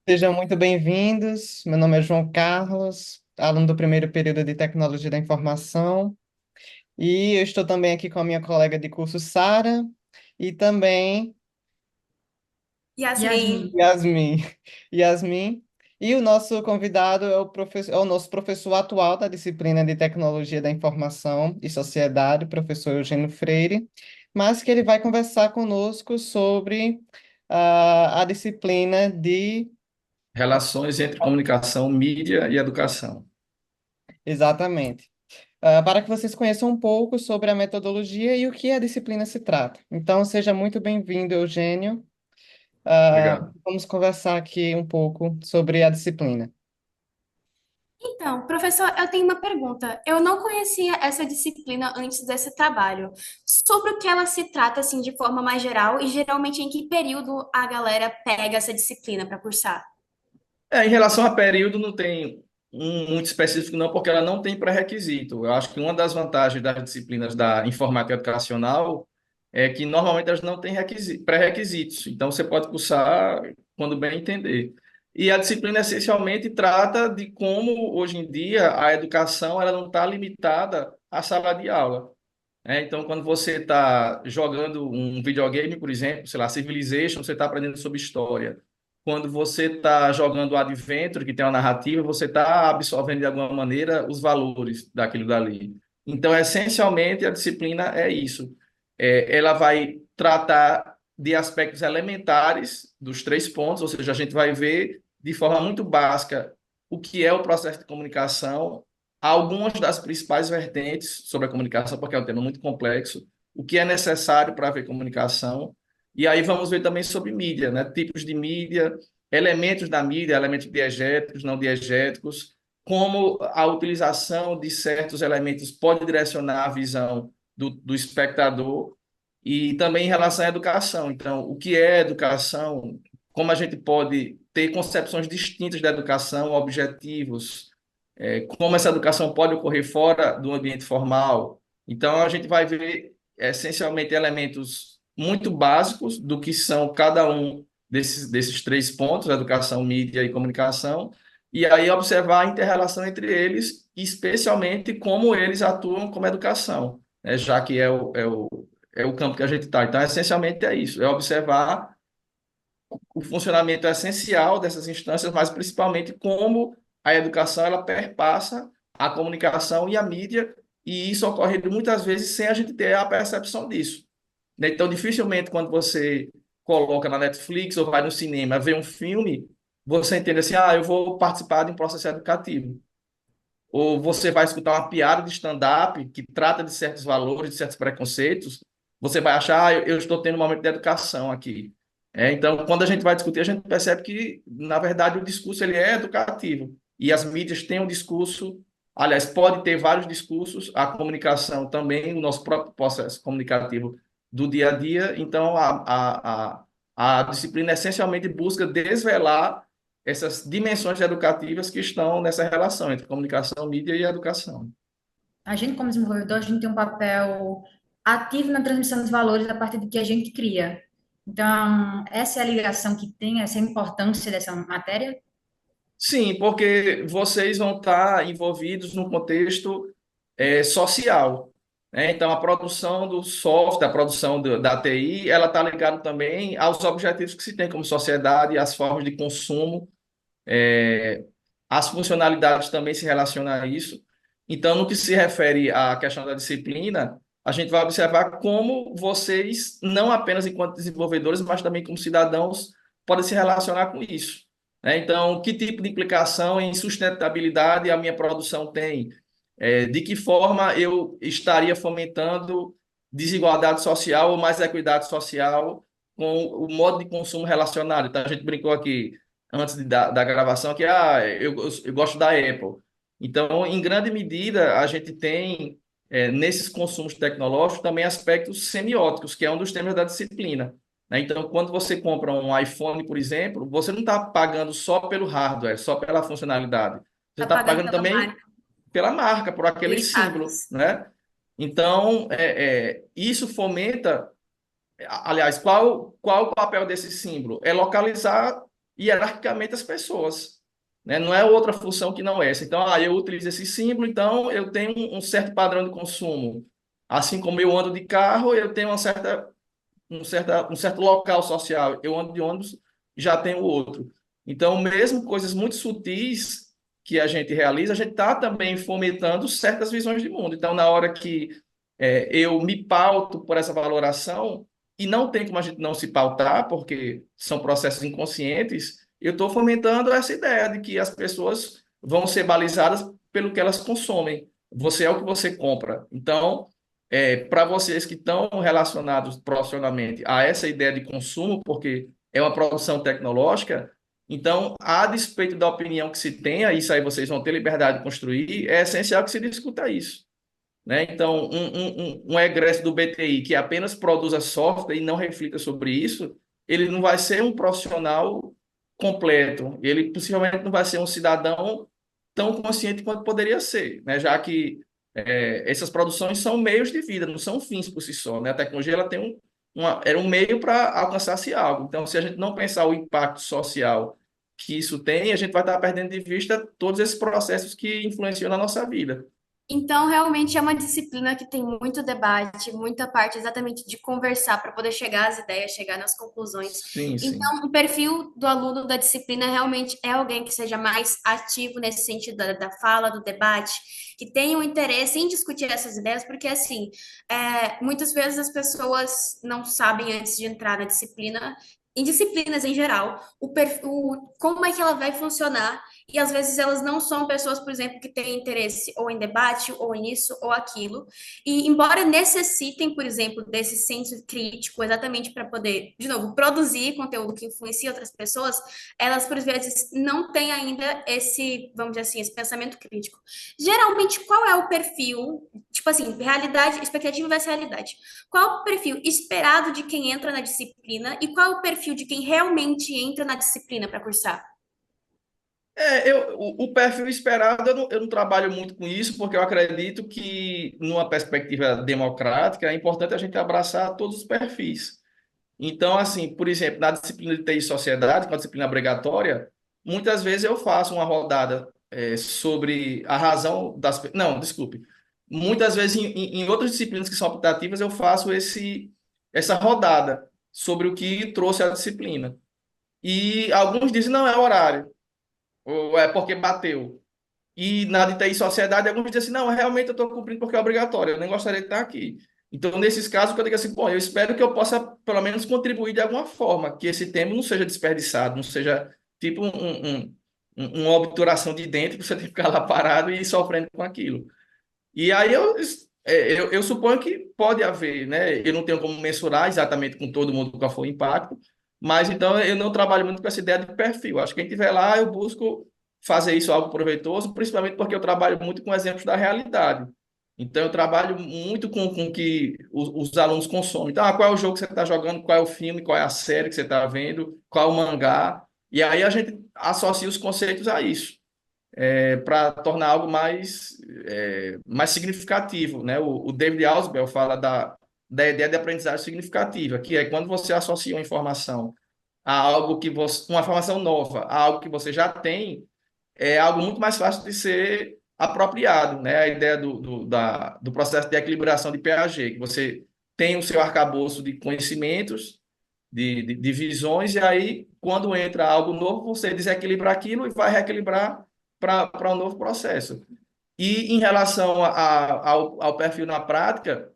Sejam muito bem-vindos. Meu nome é João Carlos, aluno do primeiro período de Tecnologia da Informação, e eu estou também aqui com a minha colega de curso, Sara, e também Yasmin. Yasmin. Yasmin. E o nosso convidado é é o nosso professor atual da disciplina de Tecnologia da Informação e Sociedade, o professor Eugênio Freire, mas que ele vai conversar conosco sobre a disciplina de. Relações entre comunicação, mídia e educação. Exatamente. Para que vocês conheçam um pouco sobre a metodologia e o que a disciplina se trata. Então, seja muito bem-vindo, Eugênio. Obrigado. Vamos conversar aqui um pouco sobre a disciplina. Então, professor, eu tenho uma pergunta. Eu não conhecia essa disciplina antes desse trabalho. Sobre o que ela se trata, assim, de forma mais geral, e geralmente em que período a galera pega essa disciplina para cursar? Uhum. Em relação a período, não tem um muito específico, não, porque ela não tem pré-requisito. Eu acho que uma das vantagens das disciplinas da informática educacional é que normalmente elas não têm pré-requisitos. Então, você pode cursar quando bem entender. E a disciplina essencialmente trata de como, hoje em dia, a educação ela não está limitada à sala de aula. Então, quando você está jogando um videogame, por exemplo, sei lá, Civilization, você está aprendendo sobre história. Quando você está jogando Adventure, que tem uma narrativa, você está absorvendo de alguma maneira os valores daquilo dali. Então, essencialmente, a disciplina é isso. Ela vai tratar de aspectos elementares dos três pontos, ou seja, a gente vai ver de forma muito básica o que é o processo de comunicação, algumas das principais vertentes sobre a comunicação, porque é um tema muito complexo, o que é necessário para haver comunicação, e aí vamos ver também sobre mídia, né? Tipos de mídia, elementos da mídia, elementos diegéticos, não diegéticos, como a utilização de certos elementos pode direcionar a visão do espectador, e também em relação à educação. Então, o que é educação? Como a gente pode ter concepções distintas da educação, objetivos, como essa educação pode ocorrer fora do ambiente formal. Então, a gente vai ver essencialmente elementos muito básicos do que são cada um desses três pontos, educação, mídia e comunicação, e aí observar a inter-relação entre eles, especialmente como eles atuam como educação, né? Já que é o campo que a gente está. Então, essencialmente é isso, é observar o funcionamento essencial dessas instâncias, mas principalmente como a educação ela perpassa a comunicação e a mídia, e isso ocorre muitas vezes sem a gente ter a percepção disso, né? Então, dificilmente quando você coloca na Netflix ou vai no cinema ver um filme, você entende assim, eu vou participar de um processo educativo. Ou você vai escutar uma piada de stand-up que trata de certos valores, de certos preconceitos, você vai achar, eu estou tendo um momento de educação aqui. Então, quando a gente vai discutir, a gente percebe que, na verdade, o discurso ele é educativo. E as mídias têm um discurso, aliás, pode ter vários discursos, a comunicação também, o nosso próprio processo comunicativo do dia a dia. Então, a disciplina essencialmente busca desvelar essas dimensões educativas que estão nessa relação entre comunicação, mídia e educação. A gente, como desenvolvedor, a gente tem um papel ativo na transmissão dos valores a partir do que a gente cria. Então, essa é a ligação que tem, essa é a importância dessa matéria. Sim, porque vocês vão estar envolvidos num contexto social, né? Então, a produção do software, a produção da TI, ela está ligada também aos objetivos que se tem como sociedade, às formas de consumo, é, as funcionalidades também se relacionam a isso. Então, no que se refere à questão da disciplina, a gente vai observar como vocês, não apenas enquanto desenvolvedores, mas também como cidadãos, podem se relacionar com isso, né? Então, que tipo de implicação em sustentabilidade a minha produção tem? De que forma eu estaria fomentando desigualdade social ou mais equidade social com o modo de consumo relacionado? Então, a gente brincou aqui antes da gravação que eu gosto da Apple. Então, em grande medida, a gente tem nesses consumos tecnológicos também aspectos semióticos, que é um dos temas da disciplina, né? Então, quando você compra um iPhone, por exemplo, você não está pagando só pelo hardware, só pela funcionalidade. Você Está está pagando pagando pela também marca, pela marca, por pelo aquele símbolo, status. né? Então, isso fomenta. Aliás, qual o papel desse símbolo? É localizar hierarquicamente as pessoas, né? Não é outra função que não essa. Então, eu utilizo esse símbolo, então eu tenho um certo padrão de consumo. Assim como eu ando de carro, eu tenho um certo local social. Eu ando de ônibus, já tenho outro. Então, mesmo coisas muito sutis que a gente realiza, a gente está também fomentando certas visões de mundo. Então, na hora que eu me pauto por essa valoração, e não tem como a gente não se pautar, porque são processos inconscientes, eu estou fomentando essa ideia de que as pessoas vão ser balizadas pelo que elas consomem. Você é o que você compra. Então, para vocês que estão relacionados profissionalmente a essa ideia de consumo, porque é uma produção tecnológica, então, a despeito da opinião que se tenha, isso aí vocês vão ter liberdade de construir, é essencial que se discuta isso, né? Então, um egresso do BTI que apenas produza software e não reflita sobre isso, ele não vai ser um profissional completo, ele possivelmente não vai ser um cidadão tão consciente quanto poderia ser, né? Já que essas produções são meios de vida, não são fins por si só, né? A tecnologia ela tem era um meio para alcançar-se algo. Então, se a gente não pensar o impacto social que isso tem, a gente vai estar perdendo de vista todos esses processos que influenciam na nossa vida. Então, realmente é uma disciplina que tem muito debate, muita parte exatamente de conversar para poder chegar às ideias, chegar nas conclusões. Sim, sim. Então, o perfil do aluno da disciplina realmente é alguém que seja mais ativo nesse sentido da fala, do debate, que tenha um interesse em discutir essas ideias, porque, assim, muitas vezes as pessoas não sabem antes de entrar na disciplina, em disciplinas em geral, como é que ela vai funcionar e às vezes elas não são pessoas, por exemplo, que têm interesse ou em debate, ou nisso, ou aquilo. E embora necessitem, por exemplo, desse senso crítico exatamente para poder, de novo, produzir conteúdo que influencia outras pessoas, elas, por vezes, não têm ainda esse, vamos dizer assim, esse pensamento crítico. Geralmente, qual é o perfil, tipo assim, realidade, expectativa versus realidade. Qual é o perfil esperado de quem entra na disciplina e qual é o perfil de quem realmente entra na disciplina para cursar? O perfil esperado, eu não trabalho muito com isso, porque eu acredito que, numa perspectiva democrática, é importante a gente abraçar todos os perfis. Então, assim, por exemplo, na disciplina de TI e Sociedade, que é uma disciplina obrigatória, muitas vezes eu faço uma rodada sobre a razão das... Não, desculpe. Muitas vezes, em outras disciplinas que são optativas, eu faço essa rodada sobre o que trouxe a disciplina. E alguns dizem, não, é horário, ou é porque bateu. E na de TI Sociedade, alguns dizem assim, não, realmente eu estou cumprindo porque é obrigatório, eu nem gostaria de estar aqui. Então, nesses casos, eu digo assim, bom, eu espero que eu possa, pelo menos, contribuir de alguma forma, que esse tempo não seja desperdiçado, não seja tipo uma obturação de dente, que você tem que ficar lá parado e sofrendo com aquilo. E aí eu suponho que pode haver, né? Eu não tenho como mensurar exatamente com todo mundo qual foi o impacto, mas então eu não trabalho muito com essa ideia de perfil. Acho que quem estiver lá, eu busco fazer isso algo proveitoso, principalmente porque eu trabalho muito com exemplos da realidade. Então, eu trabalho muito com que os alunos consomem. Então, qual é o jogo que você está jogando, qual é o filme, qual é a série que você está vendo, qual é o mangá. E aí a gente associa os conceitos a isso para tornar algo mais significativo, né? O David Ausubel fala da ideia de aprendizagem significativa, que é quando você associa uma informação a algo uma informação nova, a algo que você já tem, é algo muito mais fácil de ser apropriado, né? A ideia do processo de equilibração de Piaget, que você tem o seu arcabouço de conhecimentos, de visões, e aí, quando entra algo novo, você desequilibra aquilo e vai reequilibrar para um novo processo. E em relação ao perfil na prática,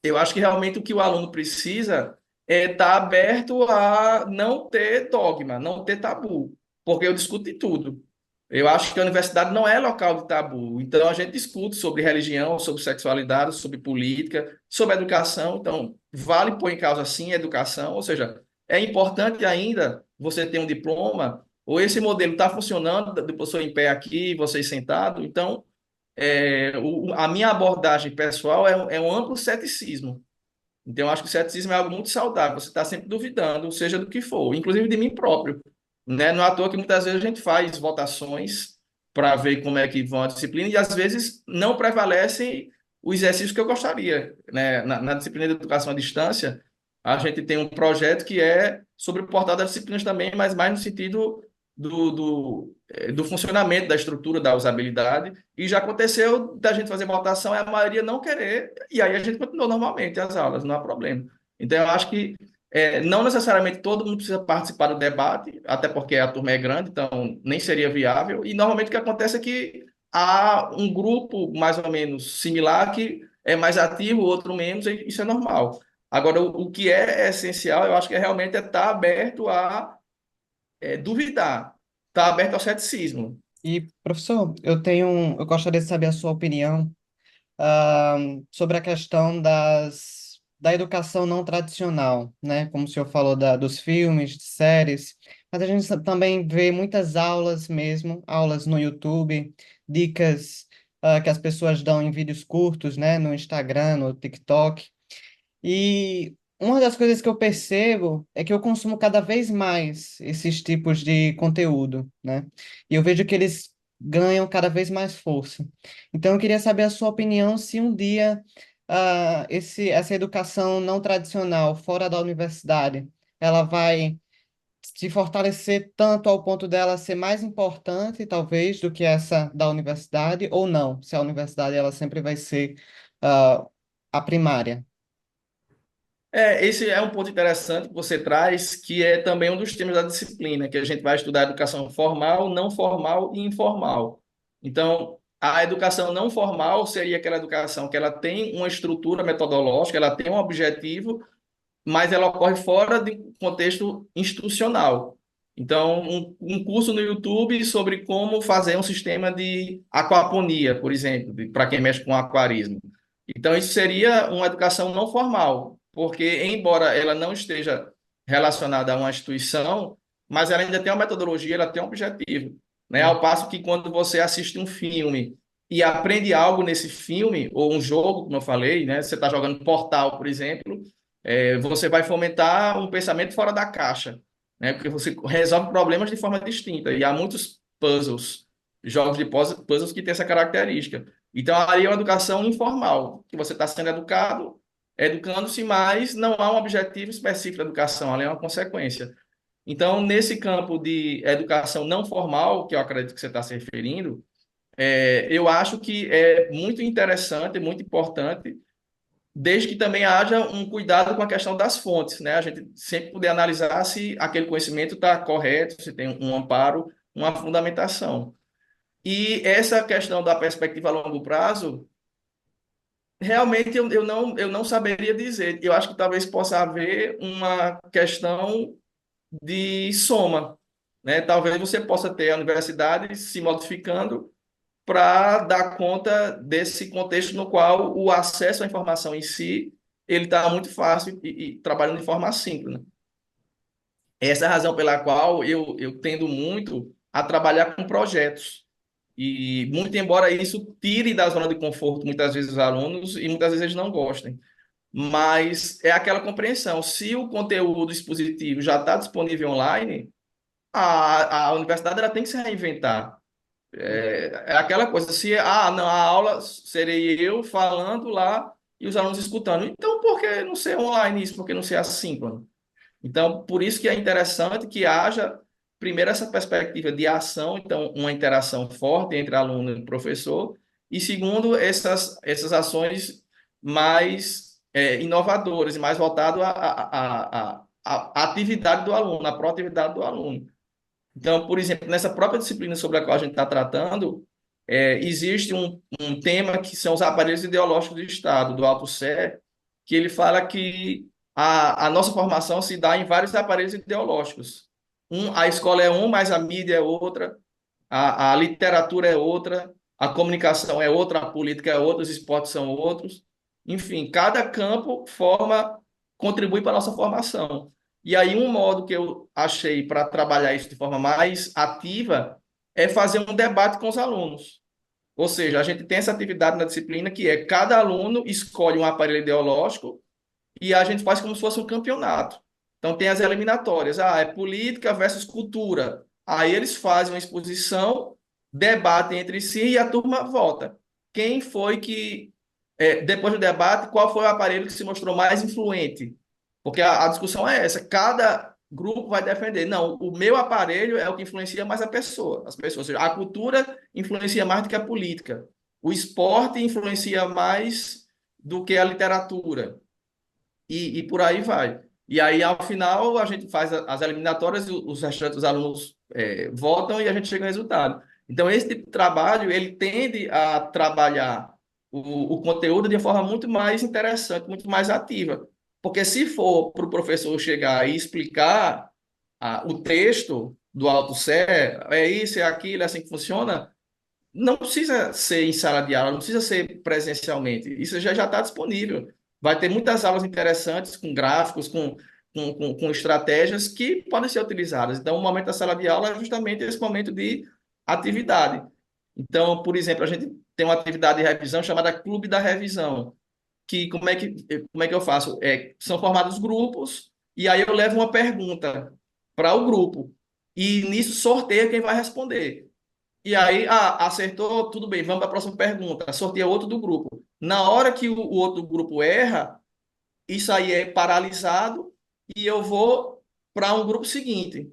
eu acho que realmente o que o aluno precisa é estar aberto a não ter dogma, não ter tabu, porque eu discuto de tudo. Eu acho que a universidade não é local de tabu. Então, a gente discute sobre religião, sobre sexualidade, sobre política, sobre educação. Então, vale pôr em causa, sim, a educação. Ou seja, é importante ainda você ter um diploma, ou esse modelo está funcionando, do professor em pé aqui, vocês sentados. Então, a minha abordagem pessoal é um amplo ceticismo. Então, eu acho que o ceticismo é algo muito saudável. Você está sempre duvidando, seja do que for, inclusive de mim próprio, né? Não é à toa que muitas vezes a gente faz votações para ver como é que vão a disciplina e às vezes não prevalecem os exercícios que eu gostaria, né? Na disciplina de educação à distância, A gente tem um projeto que é sobre o portal das disciplinas também, mas mais no sentido do funcionamento, da estrutura, da usabilidade. E já aconteceu da gente fazer votação e a maioria não querer, e aí a gente continuou normalmente as aulas, não há problema. Então, eu acho que não necessariamente todo mundo precisa participar do debate, até porque a turma é grande, então nem seria viável. E normalmente o que acontece é que há um grupo mais ou menos similar que é mais ativo, o outro menos, e isso é normal. Agora, o que é essencial, eu acho que é realmente estar aberto a duvidar, estar aberto ao ceticismo. E, professor, eu gostaria de saber a sua opinião sobre a questão da educação não tradicional, né? Como o senhor falou dos filmes, de séries, mas a gente também vê muitas aulas mesmo, aulas no YouTube, dicas que as pessoas dão em vídeos curtos, né? No Instagram, no TikTok. E uma das coisas que eu percebo é que eu consumo cada vez mais esses tipos de conteúdo, né? E eu vejo que eles ganham cada vez mais força. Então, eu queria saber a sua opinião se um dia essa educação não tradicional, fora da universidade, ela vai se fortalecer tanto ao ponto dela ser mais importante, talvez, do que essa da universidade, ou não, se a universidade ela sempre vai ser a primária. Esse é um ponto interessante que você traz, que é também um dos temas da disciplina, que a gente vai estudar educação formal, não formal e informal. Então, a educação não formal seria aquela educação que ela tem uma estrutura metodológica, ela tem um objetivo, mas ela ocorre fora do contexto institucional. Então, um curso no YouTube sobre como fazer um sistema de aquaponia, por exemplo, para quem mexe com aquarismo. Então, isso seria uma educação não formal, porque, embora ela não esteja relacionada a uma instituição, mas ela ainda tem uma metodologia, ela tem um objetivo. Né? Ao passo que, quando você assiste um filme e aprende algo nesse filme, ou um jogo, como eu falei, né? Você está jogando Portal, por exemplo, você vai fomentar um pensamento fora da caixa, né? Porque você resolve problemas de forma distinta. E há muitos puzzles, jogos de puzzles que têm essa característica. Então, aí é uma educação informal, que você está sendo educado, educando-se, mas não há um objetivo específico da educação, ali é uma consequência. Então, nesse campo de educação não formal, que eu acredito que você está se referindo, eu acho que é muito interessante, muito importante, desde que também haja um cuidado com a questão das fontes, né? A gente sempre poder analisar se aquele conhecimento está correto, se tem um amparo, uma fundamentação. E essa questão da perspectiva a longo prazo, realmente eu não saberia dizer. Eu acho que talvez possa haver uma questão de soma, né? Talvez você possa ter a universidade se modificando para dar conta desse contexto no qual o acesso à informação em si ele está muito fácil e trabalhando de forma assíncrona. Essa é a razão pela qual eu tendo muito a trabalhar com projetos. E muito embora isso tire da zona de conforto muitas vezes os alunos e muitas vezes eles não gostem. Mas é aquela compreensão. Se o conteúdo expositivo já está disponível online, a universidade ela tem que se reinventar. É aquela coisa, se não, a aula serei eu falando lá e os alunos escutando. Então, por que não ser online isso? Por que não ser assíncrono? Então, por isso que é interessante que haja, primeiro, essa perspectiva de ação, então, uma interação forte entre aluno e professor, e segundo, essas ações mais inovadoras e mais voltadas à atividade do aluno, à proatividade do aluno. Então, por exemplo, nessa própria disciplina sobre a qual a gente está tratando, existe um tema que são os aparelhos ideológicos do Estado, do Althusser, que ele fala que a nossa formação se dá em vários aparelhos ideológicos. A escola é um, mas a mídia é outra, a literatura é outra, a comunicação é outra, a política é outra, os esportes são outros. Enfim, cada campo contribui para a nossa formação. E aí, um modo que eu achei para trabalhar isso de forma mais ativa é fazer um debate com os alunos. Ou seja, a gente tem essa atividade na disciplina que é cada aluno escolhe um aparelho ideológico e a gente faz como se fosse um campeonato. Então, tem as eliminatórias. É política versus cultura. Aí eles fazem uma exposição, debatem entre si e a turma vota. Quem foi que, depois do debate, qual foi o aparelho que se mostrou mais influente? Porque a discussão é essa, cada grupo vai defender. Não, o meu aparelho é o que influencia mais a pessoa, as pessoas. Ou seja, a cultura influencia mais do que a política. O esporte influencia mais do que a literatura. E por aí vai. E aí, ao final, a gente faz as eliminatórias, e os restantes dos alunos votam e a gente chega ao resultado. Então, esse tipo de trabalho, ele tende a trabalhar o conteúdo de uma forma muito mais interessante, muito mais ativa. Porque se for para o professor chegar e explicar o texto do Alto Sé, é isso, é aquilo, é assim que funciona, não precisa ser em sala de aula, não precisa ser presencialmente. Isso já está disponível. Vai ter muitas aulas interessantes, com gráficos, com estratégias que podem ser utilizadas. Então, o momento da sala de aula é justamente esse momento de atividade. Então, por exemplo, a gente tem uma atividade de revisão chamada Clube da Revisão, que como é que eu faço? São formados grupos, e aí eu levo uma pergunta para o grupo, e nisso sorteia quem vai responder. E aí, acertou, tudo bem, vamos para a próxima pergunta. Sorteia outro do grupo. Na hora que o outro grupo erra, isso aí é paralisado e eu vou para um grupo seguinte.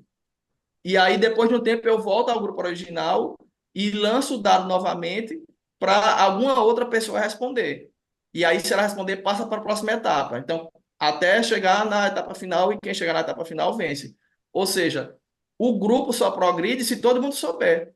E aí, depois de um tempo, eu volto ao grupo original e lanço o dado novamente para alguma outra pessoa responder. E aí, se ela responder, passa para a próxima etapa. Então, até chegar na etapa final, e quem chegar na etapa final vence. Ou seja, o grupo só progride se todo mundo souber.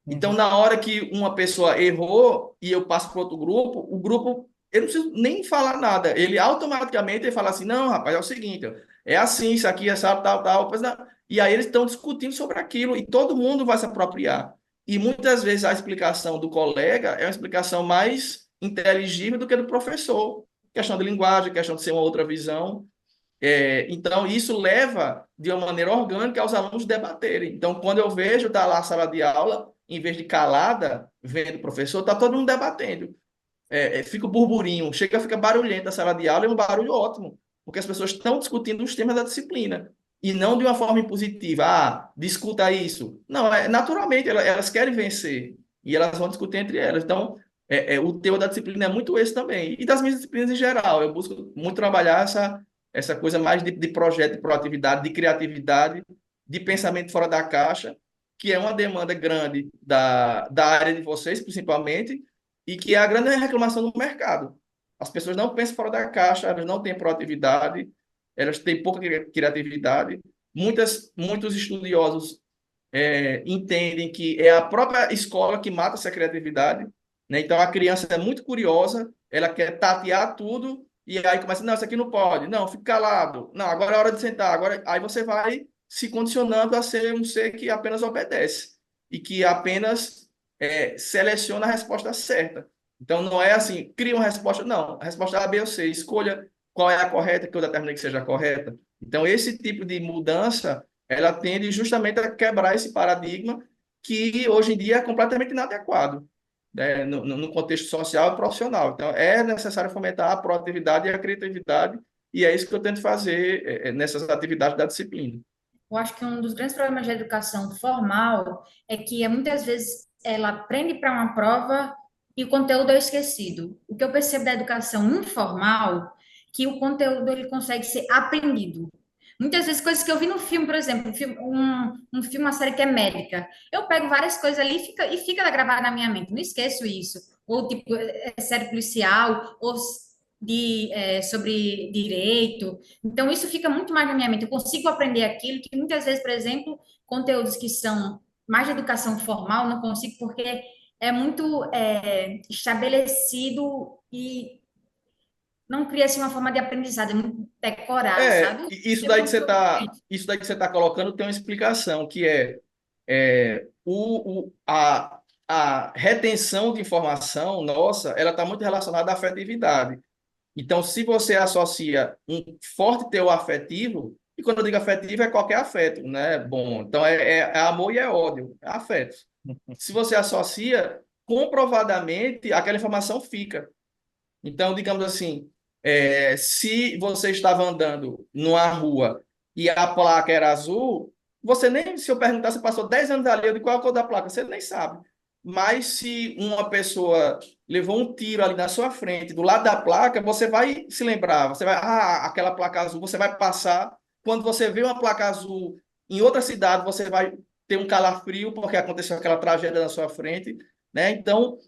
Então, Uhum. na hora que uma pessoa errou e eu passo para outro grupo, o grupo, eu não preciso nem falar nada. Ele automaticamente ele fala assim: não, rapaz, é o seguinte, é assim, isso aqui, essa tal, tal. Pois não. E aí eles estão discutindo sobre aquilo e todo mundo vai se apropriar. E muitas vezes a explicação do colega é uma explicação mais inteligível do que do professor. Questão de linguagem, questão de ser uma outra visão. Então, isso leva de uma maneira orgânica aos alunos debaterem. Então, quando eu vejo tá lá a sala de aula, em vez de calada, vendo o professor, está todo mundo debatendo. Fica o burburinho, fica barulhento a sala de aula, é um barulho ótimo, porque as pessoas estão discutindo os temas da disciplina, e não de uma forma impositiva. Discuta isso. Não, naturalmente, elas querem vencer, e elas vão discutir entre elas. Então, o tema da disciplina é muito esse também, e das minhas disciplinas em geral. Eu busco muito trabalhar essa coisa mais de projeto, de proatividade, de criatividade, de pensamento fora da caixa, que é uma demanda grande da área de vocês, principalmente, e que é a grande reclamação do mercado. As pessoas não pensam fora da caixa, elas não têm proatividade, elas têm pouca criatividade. Muitos estudiosos entendem que é a própria escola que mata essa criatividade, né? Então a criança é muito curiosa, ela quer tatear tudo e aí começa, não, isso aqui não pode, não, fica calado, não, agora é hora de sentar, agora aí você vai se condicionando a ser um ser que apenas obedece e que apenas seleciona a resposta certa. Então não é assim, cria uma resposta, não, a resposta é A, B ou C, escolha qual é a correta que eu determinei que seja a correta. Então esse tipo de mudança ela tende justamente a quebrar esse paradigma que hoje em dia é completamente inadequado, né, no contexto social e profissional. Então, é necessário fomentar a proatividade e a criatividade, e é isso que eu tento fazer nessas atividades da disciplina. Eu acho que um dos grandes problemas da educação formal é que muitas vezes ela aprende para uma prova e o conteúdo é esquecido. O que eu percebo da educação informal, que o conteúdo ele consegue ser aprendido. Muitas vezes coisas que eu vi no filme, por exemplo, um filme, uma série que é médica, eu pego várias coisas ali e fica gravado na minha mente, não esqueço isso. Ou tipo, série policial, ou sobre direito. Então, isso fica muito mais na minha mente. Eu consigo aprender aquilo que muitas vezes, por exemplo, conteúdos que são mais de educação formal, não consigo, porque é muito estabelecido e não cria assim, uma forma de aprendizado, é muito decorado, sabe? Isso É daí que você muito está isso daí que você tá colocando tem uma explicação, que a retenção de informação nossa, ela está muito relacionada à afetividade. Então, se você associa um forte teor afetivo, e quando eu digo afetivo, é qualquer afeto, né? Bom, então é amor e é ódio, é afeto. Se você associa, comprovadamente, aquela informação fica. Então, digamos assim, se você estava andando numa rua e a placa era azul, você nem, se eu perguntar, você passou 10 anos ali, eu digo qual é a cor da placa, você nem sabe. mas se uma pessoa levou um tiro ali na sua frente, do lado da placa, você vai se lembrar, você vai, aquela placa azul, você vai passar. Quando você vê uma placa azul em outra cidade, você vai ter um calafrio porque aconteceu aquela tragédia na sua frente, né? Então,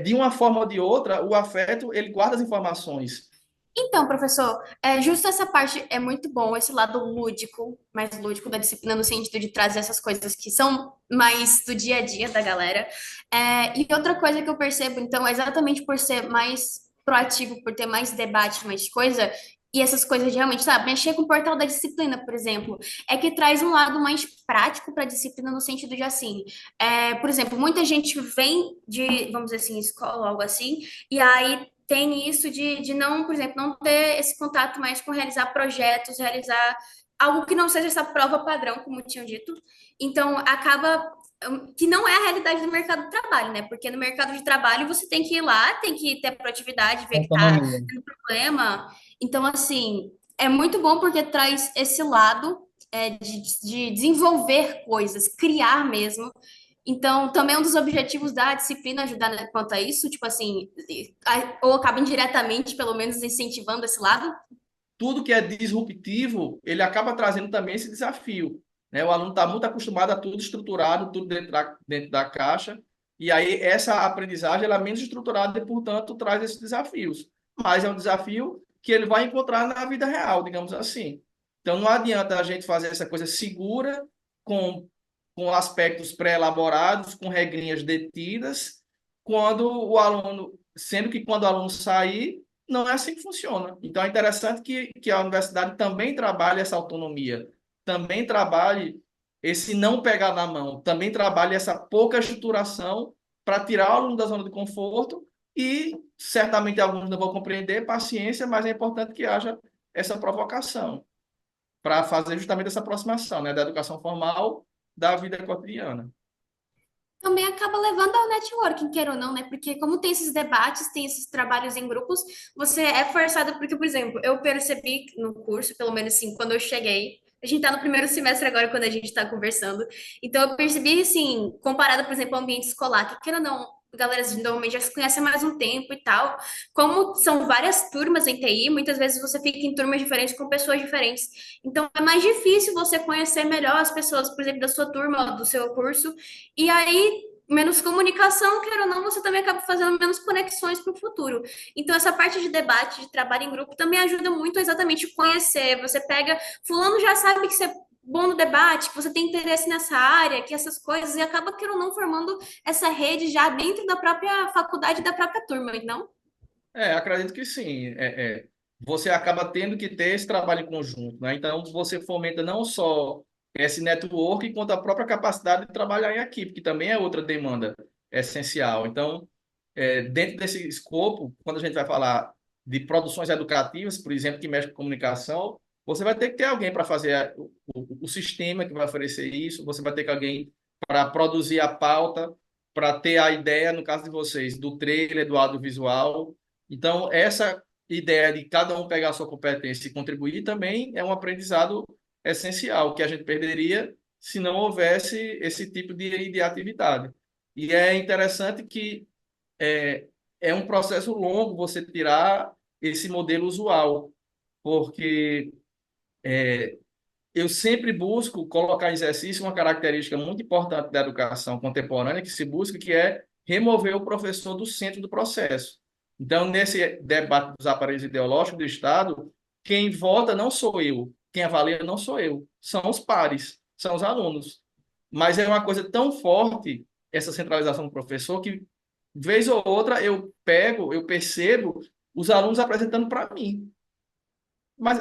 de uma forma ou de outra, o afeto, ele guarda as informações. Então, professor, justo essa parte é muito bom, esse lado lúdico, mais lúdico da disciplina, no sentido de trazer essas coisas que são mais do dia a dia da galera. E outra coisa que eu percebo, então, é exatamente por ser mais proativo, por ter mais debate, mais coisa, e essas coisas de realmente, sabe, mexer com o portal da disciplina, por exemplo, é que traz um lado mais prático para a disciplina, no sentido de assim, por exemplo, muita gente vem de, vamos dizer assim, escola, algo assim, e aí tem isso de não, por exemplo, não ter esse contato mais com realizar projetos, realizar algo que não seja essa prova padrão, como tinham dito. Então, acaba que não é a realidade do mercado de trabalho, né? Porque no mercado de trabalho você tem que ir lá, tem que ter proatividade, ver que tá Autonomia. tendo problema. Então, assim, é muito bom porque traz esse lado de desenvolver coisas, criar mesmo. Então, também é um dos objetivos da disciplina ajudar quanto a isso, tipo assim, ou acaba indiretamente, pelo menos, incentivando esse lado. Tudo que é disruptivo, ele acaba trazendo também esse desafio, né? O aluno está muito acostumado a tudo estruturado, tudo dentro da caixa, e aí essa aprendizagem ela é menos estruturada e, portanto, traz esses desafios. Mas é um desafio que ele vai encontrar na vida real, digamos assim. Então, não adianta a gente fazer essa coisa segura, com, com aspectos pré-elaborados, com regrinhas detidas, quando o aluno, sendo que quando o aluno sair, não é assim que funciona. Então, é interessante que a universidade também trabalhe essa autonomia, também trabalhe esse não pegar na mão, também trabalhe essa pouca estruturação para tirar o aluno da zona de conforto e, certamente, alguns não vão compreender, paciência, mas é importante que haja essa provocação para fazer justamente essa aproximação, né, da educação formal da vida cotidiana. Também acaba levando ao networking, queira ou não, né? Porque como tem esses debates, tem esses trabalhos em grupos, você é forçado, porque, por exemplo, eu percebi no curso, pelo menos assim, quando eu cheguei, a gente tá no primeiro semestre agora, quando a gente tá conversando, então eu percebi, assim, comparado, por exemplo, ao ambiente escolar, que queira ou não, a galera normalmente já se conhece há mais um tempo e tal, como são várias turmas em TI, muitas vezes você fica em turmas diferentes com pessoas diferentes, então é mais difícil você conhecer melhor as pessoas, por exemplo, da sua turma, do seu curso, e aí, menos comunicação, quer ou não, você também acaba fazendo menos conexões para o futuro. Então, essa parte de debate, de trabalho em grupo, também ajuda muito a exatamente conhecer. Você pega, fulano já sabe que você é bom no debate, que você tem interesse nessa área, que essas coisas, e acaba, quer ou não, formando essa rede já dentro da própria faculdade, da própria turma, não? Acredito que sim. Você acaba tendo que ter esse trabalho em conjunto, né? Então, você fomenta não só esse network, quanto a própria capacidade de trabalhar em equipe, que também é outra demanda essencial. Então, dentro desse escopo, quando a gente vai falar de produções educativas, por exemplo, que mexe com comunicação, você vai ter que ter alguém para fazer o sistema que vai oferecer isso, você vai ter que alguém para produzir a pauta, para ter a ideia, no caso de vocês, do trailer, do audiovisual. Então, essa ideia de cada um pegar a sua competência e contribuir também é um aprendizado essencial, que a gente perderia se não houvesse esse tipo de atividade. E é interessante que é, é um processo longo você tirar esse modelo usual, porque eu sempre busco colocar em exercício uma característica muito importante da educação contemporânea que se busca, que é remover o professor do centro do processo. Então, nesse debate dos aparelhos ideológicos do Estado, quem vota não sou eu, quem avalia não sou eu, são os pares, são os alunos. Mas é uma coisa tão forte, essa centralização do professor, que, vez ou outra, eu percebo os alunos apresentando para mim. Mas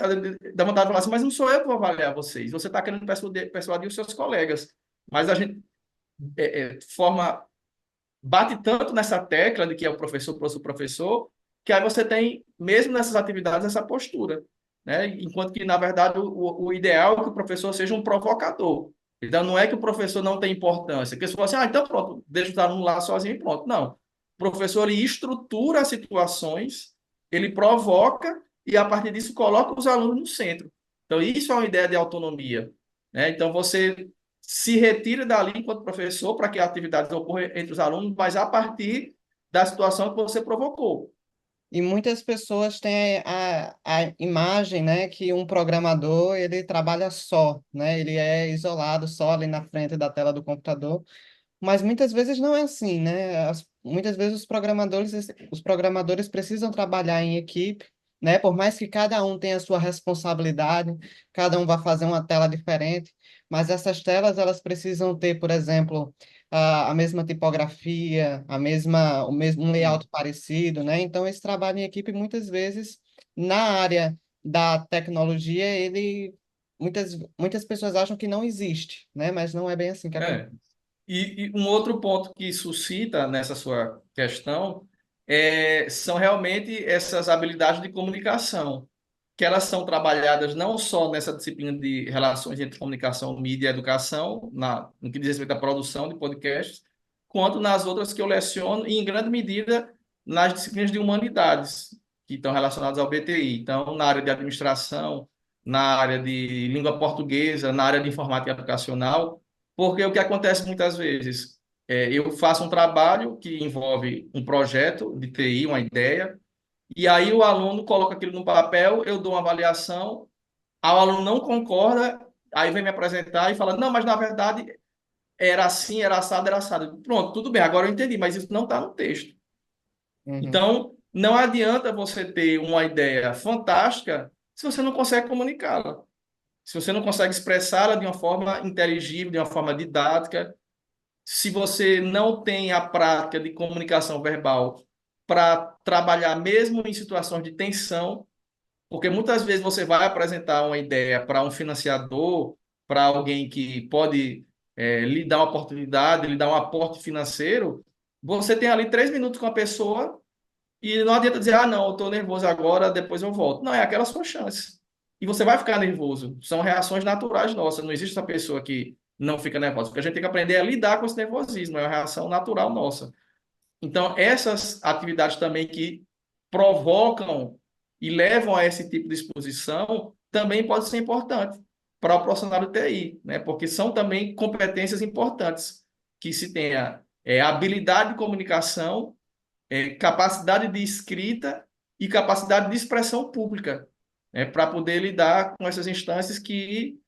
dá vontade de falar assim, mas não sou eu que vou avaliar vocês. Você está querendo persuadir os seus colegas. Mas a gente forma, bate tanto nessa tecla de que é o professor, professor, que aí você tem, mesmo nessas atividades, essa postura. Né? Enquanto que, na verdade, o ideal é que o professor seja um provocador. Então, não é que o professor não tem importância. Porque se você, então pronto, deixa o aluno lá sozinho e pronto. Não. O professor, ele estrutura as situações, ele provoca e, a partir disso, coloca os alunos no centro. Então, isso é uma ideia de autonomia. Né? Então, você se retira dali enquanto professor para que a atividade ocorra entre os alunos, mas a partir da situação que você provocou. E muitas pessoas têm a imagem, né, que um programador, ele trabalha só, né, ele é isolado só ali na frente da tela do computador, mas muitas vezes não é assim, né? Muitas vezes os programadores precisam trabalhar em equipe, né? Por mais que cada um tenha a sua responsabilidade, cada um vai fazer uma tela diferente, mas essas telas elas precisam ter, por exemplo, a mesma tipografia, o mesmo um layout parecido, né? Então esse trabalho em equipe muitas vezes na área da tecnologia muitas pessoas acham que não existe, né? Mas não é bem assim que acontece. É. E um outro ponto que suscita nessa sua questão são realmente essas habilidades de comunicação, que elas são trabalhadas não só nessa disciplina de relações entre comunicação, mídia e educação, no que diz respeito à produção de podcasts, quanto nas outras que eu leciono, e em grande medida nas disciplinas de humanidades, que estão relacionadas ao BTI. Então, na área de administração, na área de língua portuguesa, na área de informática educacional, porque o que acontece muitas vezes eu faço um trabalho que envolve um projeto de TI, uma ideia, e aí o aluno coloca aquilo no papel, eu dou uma avaliação, aí o aluno não concorda, aí vem me apresentar e fala, não, mas na verdade era assim, era assado, era assado. Pronto, tudo bem, agora eu entendi, mas isso não está no texto. Uhum. Então, não adianta você ter uma ideia fantástica se você não consegue comunicá-la, se você não consegue expressá-la de uma forma inteligível, de uma forma didática, se você não tem a prática de comunicação verbal para trabalhar mesmo em situações de tensão, porque muitas vezes você vai apresentar uma ideia para um financiador, para alguém que pode lhe dar uma oportunidade, lhe dar um aporte financeiro, você tem ali 3 minutos com a pessoa e não adianta dizer, ah, não, eu estou nervoso agora, depois eu volto. Não, é aquela sua chance. E você vai ficar nervoso. São reações naturais nossas. Não existe essa pessoa que não fica nervosa. Porque a gente tem que aprender a lidar com esse nervosismo. É uma reação natural nossa. Então, essas atividades também que provocam e levam a esse tipo de exposição também pode ser importante para o profissional de TI, né? Porque são também competências importantes que se tenha habilidade de comunicação, capacidade de escrita e capacidade de expressão pública, né? Para poder lidar com essas instâncias que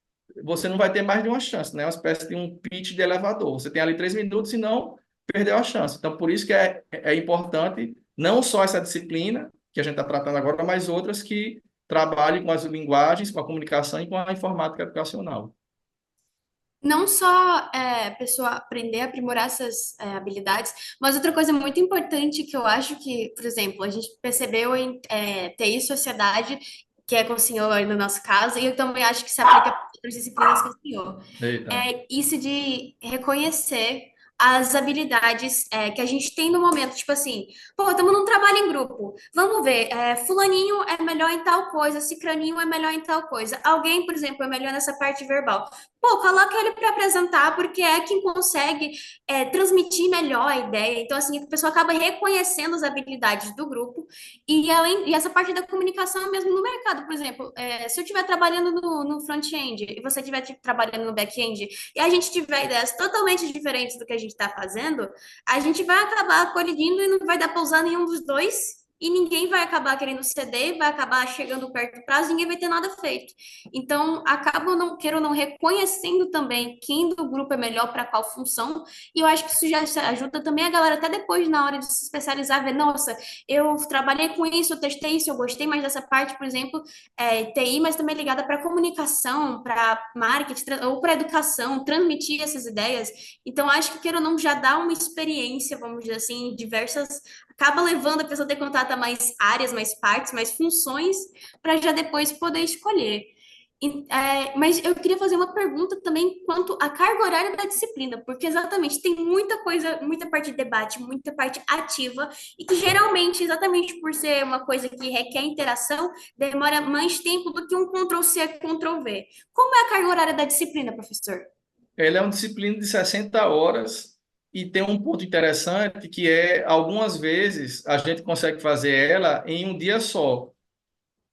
você não vai ter mais de uma chance, né? Uma espécie de um pitch de elevador. Você tem ali 3 minutos e não perdeu a chance. Então, por isso que é importante não só essa disciplina que a gente está tratando agora, mas outras que trabalhem com as linguagens, com a comunicação e com a informática educacional. Não só a pessoa aprender a aprimorar essas habilidades, mas outra coisa muito importante que eu acho que, por exemplo, a gente percebeu em TI Sociedade, que é com o senhor aí no nosso caso, e eu também acho que se aplica para outras disciplinas com o senhor. Eita. É isso de reconhecer as habilidades que a gente tem no momento. Tipo assim, pô, estamos num trabalho em grupo. Vamos ver, fulaninho é melhor em tal coisa, cicraninho é melhor em tal coisa. Alguém, por exemplo, é melhor nessa parte verbal. Pô, coloca ele para apresentar, porque é quem consegue transmitir melhor a ideia. Então, assim, a pessoa acaba reconhecendo as habilidades do grupo e essa parte da comunicação mesmo no mercado. Por exemplo, se eu estiver trabalhando no front-end e você estiver trabalhando no back-end e a gente tiver ideias totalmente diferentes do que a gente está fazendo, a gente vai acabar colidindo e não vai dar para usar nenhum dos dois. E ninguém vai acabar querendo ceder, vai acabar chegando perto do prazo, ninguém vai ter nada feito. Então, acabam não queira ou não reconhecendo também quem do grupo é melhor para qual função. E eu acho que isso já ajuda também a galera até depois na hora de se especializar, ver, nossa, eu trabalhei com isso, eu testei isso, eu gostei mais dessa parte, por exemplo, TI, mas também ligada para comunicação, para marketing ou para educação, transmitir essas ideias. Então, acho que queira ou não já dá uma experiência, vamos dizer assim, diversas acaba levando a pessoa a ter contato a mais áreas, mais partes, mais funções, para já depois poder escolher. Mas eu queria fazer uma pergunta também quanto à carga horária da disciplina, porque exatamente tem muita coisa, muita parte de debate, muita parte ativa, e que geralmente, exatamente por ser uma coisa que requer interação, demora mais tempo do que um Ctrl+C, Ctrl+V. Como é a carga horária da disciplina, professor? Ela é uma disciplina de 60 horas e tem um ponto interessante que algumas vezes, a gente consegue fazer ela em um dia só.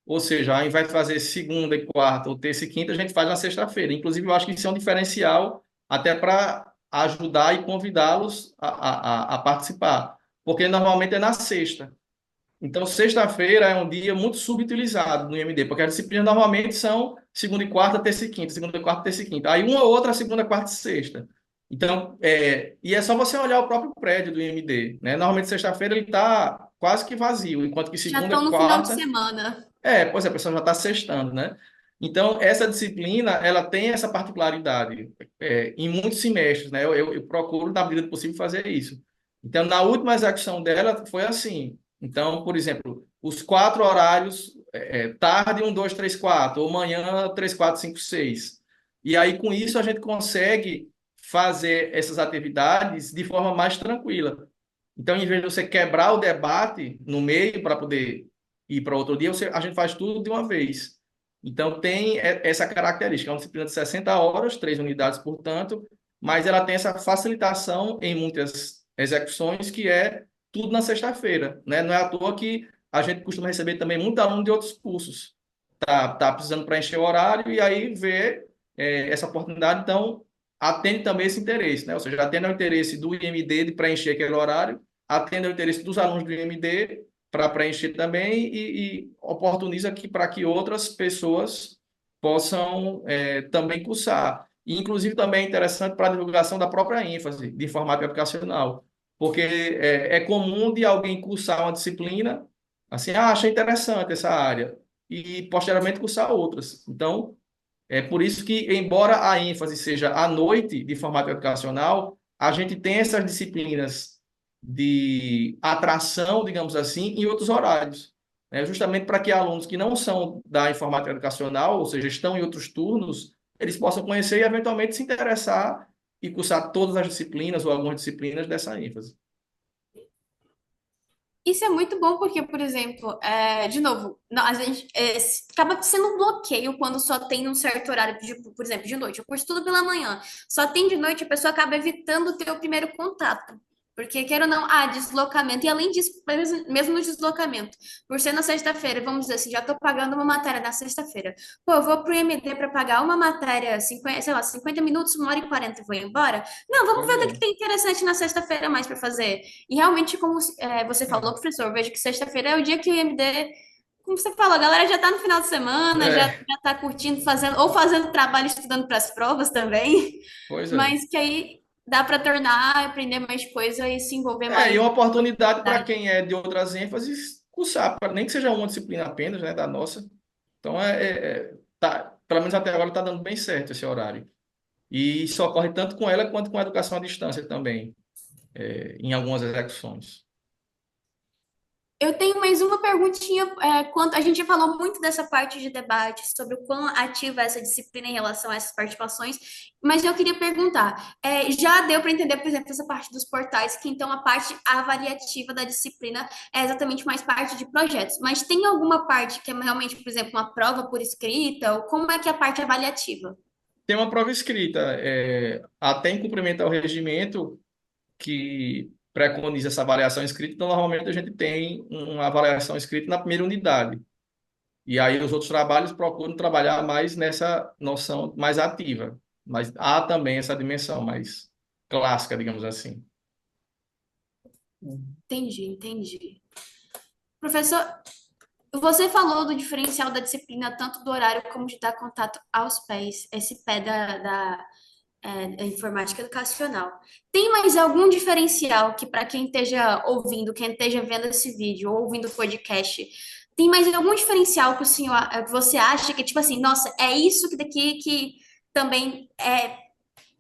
Ou seja, ao invés de fazer segunda e quarta, ou terça e quinta, a gente faz na sexta-feira. Inclusive, eu acho que isso é um diferencial até para ajudar e convidá-los a participar, porque normalmente é na sexta. Então, sexta-feira é um dia muito subutilizado no IMD, porque as disciplinas normalmente são segunda e quarta, terça e quinta, segunda e quarta, terça e quinta. Aí uma ou outra, segunda, quarta e sexta. Então, e é só você olhar o próprio prédio do IMD, né? Normalmente sexta-feira ele está quase que vazio, enquanto que Já segunda estão e no final de quarta, semana. pois é, a pessoa já está sextando, né? Então, essa disciplina, ela tem essa particularidade, em muitos semestres, né? Eu procuro, na medida do possível, fazer isso. Então, na última execução dela, foi assim. Então, por exemplo, os 4 horários, tarde, 1, 2, 3, 4, ou manhã, 3, 4, 5, 6. E aí, com isso, a gente consegue fazer essas atividades de forma mais tranquila. Então, em vez de você quebrar o debate no meio para poder ir para outro dia, a gente faz tudo de uma vez. Então, tem essa característica. É uma disciplina de 60 horas, 3 unidades, portanto, mas ela tem essa facilitação em muitas execuções, que é tudo na sexta-feira, né? Não é à toa que a gente costuma receber também muito aluno de outros cursos. Tá precisando preencher o horário e aí vê essa oportunidade, então atende também esse interesse, né? Ou seja, atende ao interesse do IMD de preencher aquele horário, atende ao interesse dos alunos do IMD para preencher também e oportuniza para que outras pessoas possam também cursar. E, inclusive, também é interessante para a divulgação da própria ênfase de informática educacional, porque é comum de alguém cursar uma disciplina, assim, achei interessante essa área, e posteriormente cursar outras. Então, é por isso que, embora a ênfase seja à noite de informática educacional, a gente tem essas disciplinas de atração, digamos assim, em outros horários, né? Justamente para que alunos que não são da informática educacional, ou seja, estão em outros turnos, eles possam conhecer e, eventualmente, se interessar e cursar todas as disciplinas ou algumas disciplinas dessa ênfase. Isso é muito bom porque, por exemplo, de novo, a gente acaba sendo um bloqueio quando só tem um certo horário, por exemplo, de noite. Eu curso tudo pela manhã. Só tem de noite, a pessoa acaba evitando ter o primeiro contato. Porque, quer ou não, deslocamento. E além disso, mesmo no deslocamento, por ser na sexta-feira, vamos dizer assim, já estou pagando uma matéria na sexta-feira. Pô, eu vou pro IMD para pagar uma matéria, 50, sei lá, 50 minutos, 1 hora e 40 e vou embora? Não, vamos Pois ver o que é. tem interessante na sexta-feira mais para fazer. E realmente, como você falou, É. professor, eu vejo que sexta-feira é o dia que o IMD, como você falou, a galera já tá no final de semana, É, já tá curtindo, fazendo trabalho, estudando para as provas também, pois é. mas que aí dá para tornar, aprender mais coisa e se envolver E mais. uma oportunidade para quem é de outras ênfases cursar, nem que seja uma disciplina apenas, né, da nossa. Então, pelo menos até agora está dando bem certo esse horário. E isso ocorre tanto com ela quanto com a educação à distância também, em algumas execuções. Eu tenho mais uma perguntinha. Quanto a gente já falou muito dessa parte de debate, sobre o quão ativa é essa disciplina em relação a essas participações, mas eu queria perguntar: já deu para entender, por exemplo, essa parte dos portais, que então a parte avaliativa da disciplina é exatamente mais parte de projetos, mas tem alguma parte que é realmente, por exemplo, uma prova por escrita, ou como é que é a parte avaliativa? Tem uma prova escrita, até em cumprimento ao regimento, que preconiza essa avaliação escrita, então normalmente a gente tem uma avaliação escrita na primeira unidade. E aí os outros trabalhos procuram trabalhar mais nessa noção mais ativa. Mas há também essa dimensão mais clássica, digamos assim. Entendi, entendi. Professor, você falou do diferencial da disciplina, tanto do horário como de dar contato aos pés, esse pé da informática educacional. Tem mais algum diferencial que, para quem esteja ouvindo, quem esteja vendo esse vídeo ou ouvindo o podcast, tem mais algum diferencial que que você acha que, tipo assim, nossa, é isso que daqui que também é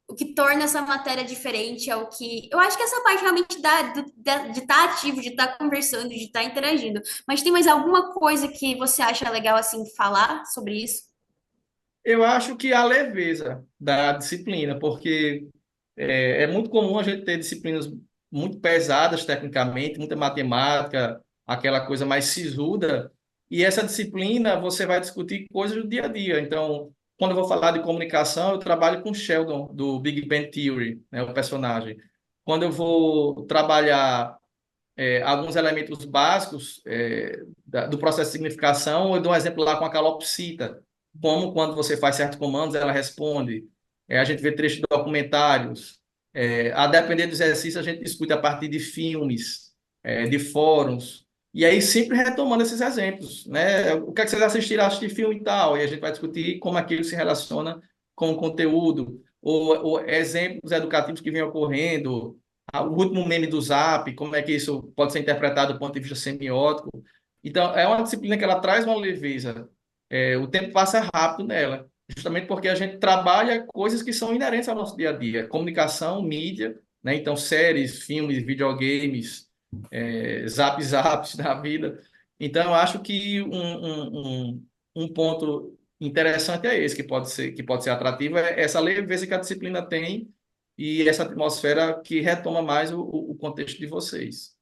o que torna essa matéria diferente, é o que. Eu acho que essa parte realmente de estar ativo, de estar conversando, de estar interagindo. Mas tem mais alguma coisa que você acha legal, assim, falar sobre isso? Eu acho que a leveza da disciplina, porque é muito comum a gente ter disciplinas muito pesadas tecnicamente, muita matemática, aquela coisa mais sisuda, e essa disciplina você vai discutir coisas do dia a dia. Então, quando eu vou falar de comunicação, eu trabalho com Sheldon, do Big Bang Theory, né, o personagem. Quando eu vou trabalhar alguns elementos básicos do processo de significação, eu dou um exemplo lá com a calopsita, como quando você faz certos comandos, ela responde. a gente vê trechos de documentários, a depender do exercício, a gente discute a partir de filmes, de fóruns, e aí sempre retomando esses exemplos, né? O que é que vocês assistiram? Assistir filme e tal, e a gente vai discutir como aquilo se relaciona com o conteúdo, ou exemplos educativos que vêm ocorrendo, o último meme do Zap, como é que isso pode ser interpretado do ponto de vista semiótico. Então, é uma disciplina que ela traz uma leveza. O tempo passa rápido nela, justamente porque a gente trabalha coisas que são inerentes ao nosso dia a dia, comunicação, mídia, né? Então, séries, filmes, videogames, zaps da vida. Então, eu acho que um ponto interessante é esse, que pode ser atrativo, é essa leveza que a disciplina tem e essa atmosfera que retoma mais o contexto de vocês.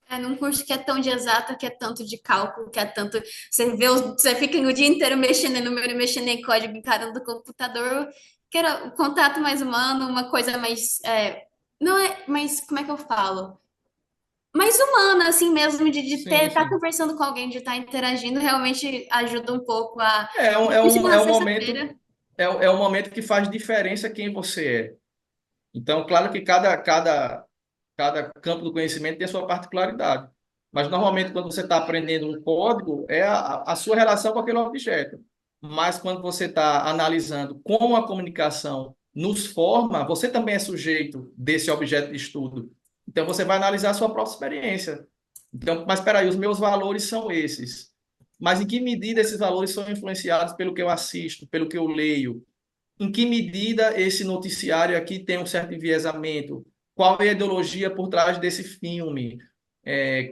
É num curso que é tão de exata, que é tanto de cálculo, que é tanto. Você fica o dia inteiro mexendo em número, mexendo em código, encarando o computador, que era o contato mais humano, uma coisa mais. Não é, mas como é que eu falo? Mais humana, assim mesmo, de ter, Sim, estar sim. conversando com alguém, de estar interagindo, realmente ajuda um pouco a. É um, é Principalmente um, é na um momento, sexta-feira. é um momento que faz diferença quem você é. Então, claro que cada campo do conhecimento tem a sua particularidade. Mas, normalmente, quando você está aprendendo um código, é a sua relação com aquele objeto. Mas, quando você está analisando como a comunicação nos forma, você também é sujeito desse objeto de estudo. Então, você vai analisar a sua própria experiência. Então, mas espera aí, os meus valores são esses. Mas em que medida esses valores são influenciados pelo que eu assisto, pelo que eu leio? Em que medida esse noticiário aqui tem um certo enviesamento? Qual é a ideologia por trás desse filme?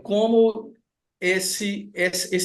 Como esse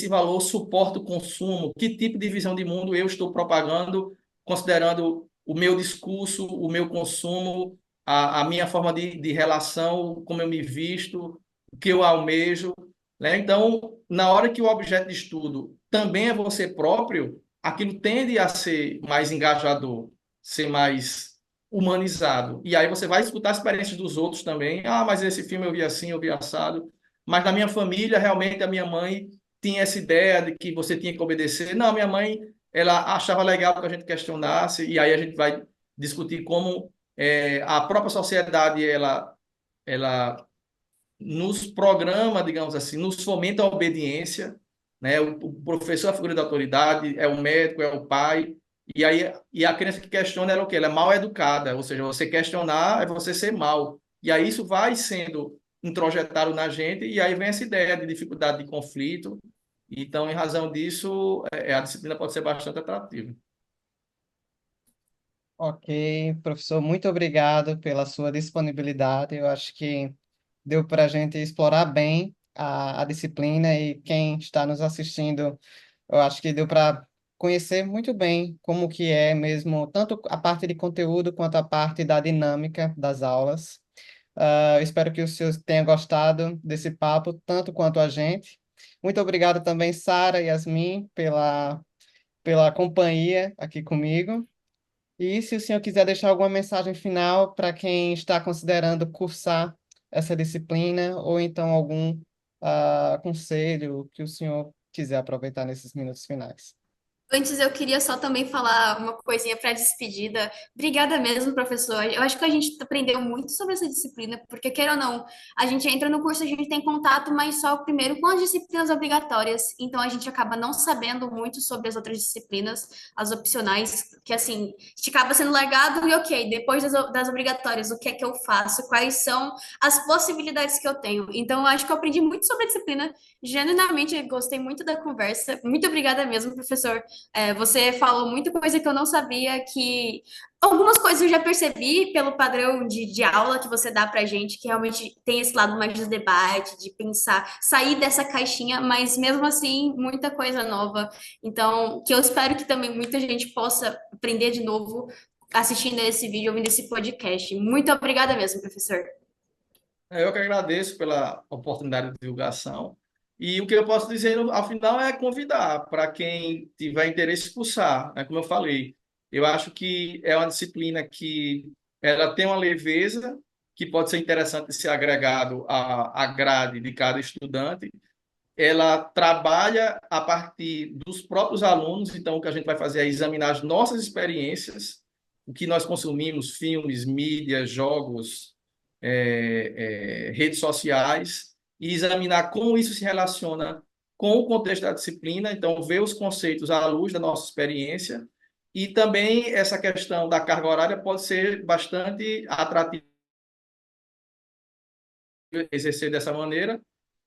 valor suporta o consumo? Que tipo de visão de mundo eu estou propagando, considerando o meu discurso, o meu consumo, a minha forma de relação, como eu me visto, o que eu almejo, né? Então, na hora que o objeto de estudo também é você próprio, aquilo tende a ser mais engajador, ser mais humanizado. E aí você vai escutar as experiências dos outros também. Ah, mas esse filme eu vi assim, eu vi assado. Mas na minha família, realmente, a minha mãe tinha essa ideia de que você tinha que obedecer. Não, minha mãe, ela achava legal que a gente questionasse, e aí a gente vai discutir como a própria sociedade, ela nos programa, digamos assim, nos fomenta a obediência, né? O professor é a figura da autoridade, é o médico, é o pai, e a criança que questiona ela é o quê? Ela é mal educada, ou seja, você questionar é você ser mal. E aí isso vai sendo introjetado na gente, e aí vem essa ideia de dificuldade de conflito. Então, em razão disso, a disciplina pode ser bastante atrativa. Ok, professor, muito obrigado pela sua disponibilidade. Eu acho que deu para a gente explorar bem a disciplina e quem está nos assistindo, eu acho que deu para conhecer muito bem como que é mesmo, tanto a parte de conteúdo quanto a parte da dinâmica das aulas. Eu espero que os senhores tenham gostado desse papo, tanto quanto a gente. Muito obrigado também, Sara e Yasmin, pela companhia aqui comigo. E se o senhor quiser deixar alguma mensagem final para quem está considerando cursar essa disciplina, ou então algum conselho que o senhor quiser aproveitar nesses minutos finais. Antes eu queria só também falar uma coisinha para despedida. Obrigada mesmo, professor. Eu acho que a gente aprendeu muito sobre essa disciplina, porque queira ou não, a gente entra no curso, a gente tem contato, mas só primeiro com as disciplinas obrigatórias. Então a gente acaba não sabendo muito sobre as outras disciplinas, as opcionais, que assim, a gente acaba sendo largado e ok, depois das obrigatórias, o que é que eu faço? Quais são as possibilidades que eu tenho? Então eu acho que eu aprendi muito sobre a disciplina. Genuinamente gostei muito da conversa. Muito obrigada mesmo, professor. Você falou muita coisa que eu não sabia, que algumas coisas eu já percebi pelo padrão de aula que você dá pra gente, que realmente tem esse lado mais de debate, de pensar, sair dessa caixinha, mas mesmo assim, muita coisa nova. Então, que eu espero que também muita gente possa aprender de novo assistindo esse vídeo, ouvindo esse podcast. Muito obrigada mesmo, professor. Eu que agradeço pela oportunidade de divulgação. E o que eu posso dizer, ao final, é convidar para quem tiver interesse em cursar, né? Como eu falei, eu acho que é uma disciplina que ela tem uma leveza que pode ser interessante de ser agregado à grade de cada estudante. Ela trabalha a partir dos próprios alunos, então o que a gente vai fazer é examinar as nossas experiências o que nós consumimos, filmes, mídias, jogos, redes sociais, e examinar como isso se relaciona com o contexto da disciplina, então ver os conceitos à luz da nossa experiência, e também essa questão da carga horária pode ser bastante atrativa exercer dessa maneira,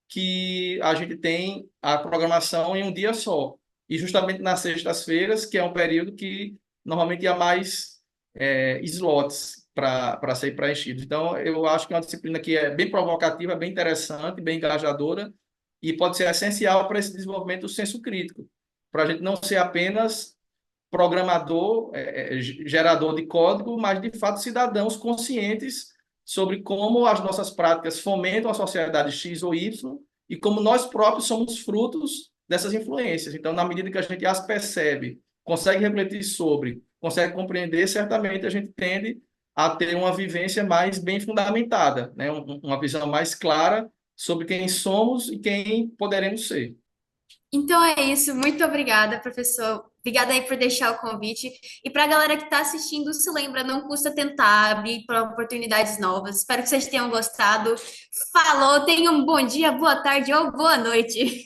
que a gente tem a programação em um dia só. E justamente nas sextas-feiras, que é um período que normalmente há mais slots para ser preenchido. Então, eu acho que é uma disciplina que é bem provocativa, bem interessante, bem engajadora, e pode ser essencial para esse desenvolvimento do senso crítico, para a gente não ser apenas programador, gerador de código, mas de fato cidadãos conscientes sobre como as nossas práticas fomentam a sociedade X ou Y e como nós próprios somos frutos dessas influências. Então, na medida que a gente as percebe, consegue refletir sobre, consegue compreender, certamente a gente tende a ter uma vivência mais bem fundamentada, né? Uma visão mais clara sobre quem somos e quem poderemos ser. Então é isso, muito obrigada, professor. Obrigada aí por deixar o convite. E para a galera que está assistindo, se lembra, não custa tentar abrir para oportunidades novas. Espero que vocês tenham gostado. Falou, tenham um bom dia, boa tarde ou boa noite.